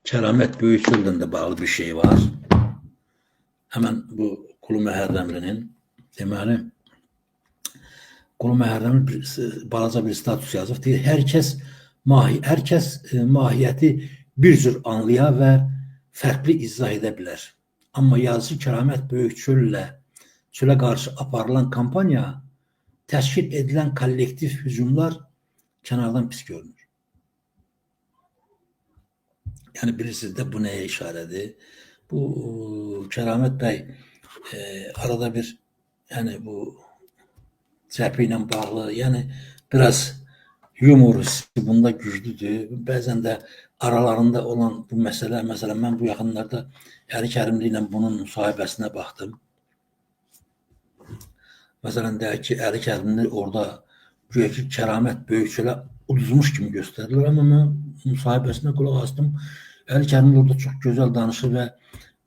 Keramet Böyükçül'den de bağlı bir şey var. Hemen bu Qulu Məhərrəmlinin deməli Qulu Məhərrəmli balaca bir status yazıb. Deyir, hər kəs mahiyyəti bir cür anlaya və fərqli izah edə bilər. Amma yazıcı Keramet Böyükçüllə çölə qarşı aparılan kampanya, təşkil edilən kollektiv hücumlar kənardan pis görünür. Yəni bilirsiniz də bu nəyə işarədir? Bu Keramet bəy arada bir yəni bu cəbhə ilə bağlı, yəni biraz yumor hissi bunda güclüdür. Bəzən də aralarında olan bu məsələ, məsələn mən bu yaxınlarda Əli Kərimli ilə bunun müsahibəsinə baxdım. Məsələn deyək ki, Əli Kərimli orada güya ki Keramet Böyükçülə uduzmuş kimi göstərilir, amma mən müsahibəsinə qulaq asdım. Əli Kərimli orada çox gözəl danışır və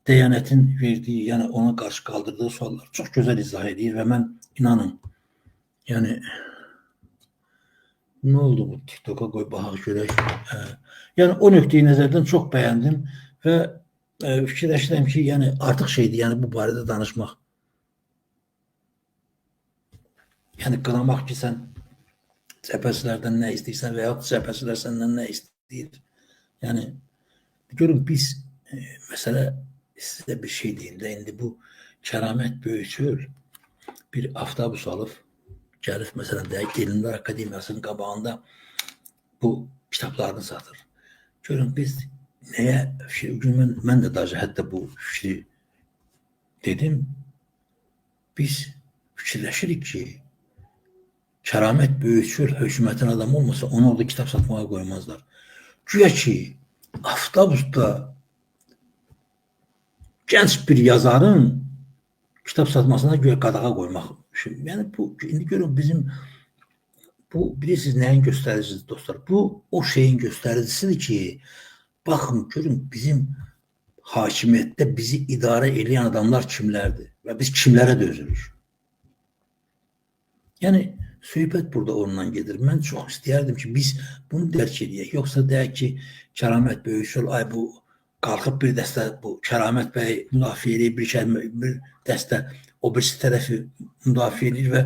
Diyanətin verdiyi, yəni ona qarşı qaldırdığı suallar çox gözəl izah edir və mən inanın, yəni nə oldu bu TikTok'a qoy baxaq görək. Yəni o nöqteyi nəzərdən çox bəyəndim və fikirləşirəm ki, yəni artıq şeydir, yəni bu barədə danışmaq. Yəni qınamaq ki, sən cəbhəsilərdən nə istəyirsən və yaxud cəbhəsilər səndən nə istəyir. Yəni görün biz məsələ sizə bir şey deyim də, indi bu Keramet Böyükçül bir avtobus alıb gəlib, məsələn deyək, Elmlər Akademiyasının qabağında bu kitablarını satır. Görün biz nəyə mən də daha hətta bu fikri dedim. Biz fikirləşirik ki, Keramet Böyükçül hökumətin adamı olmasa onu orada kitab satmağa qoymazlar. Güya ki avtobusda gənc bir yazarın kitab satmasına güya qadağa qoymaq. Yəni bu indi görün bizim bu bilirsiniz nəyin göstəricisidir dostlar? Bu o şeyin göstəricisidir ki, baxın görün bizim hakimiyyətdə bizi idarə edən adamlar kimlərdir və biz kimlərə dözürük? Yəni söhbət burada ondan gedir. Mən çox istəyərdim ki, biz bunu dərk edək. Yoxsa deyək ki, Keramet Böyükçül, ay bu qalxıb bir dəstə bu Keramet bəy müdafiə edir, bir dəstə o birisi tərəfi müdafiə edir və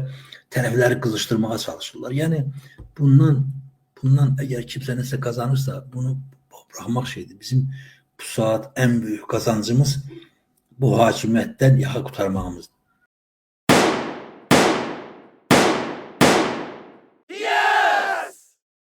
tərəfləri qızışdırmağa çalışırlar. Yəni bundan əgər kimsə nəsə qazanırsa, bunu bıraxmaq şeydir. Bizim bu saat ən böyük qazancımız bu hakimiyyətdən yaxa qurtarmağımızdır.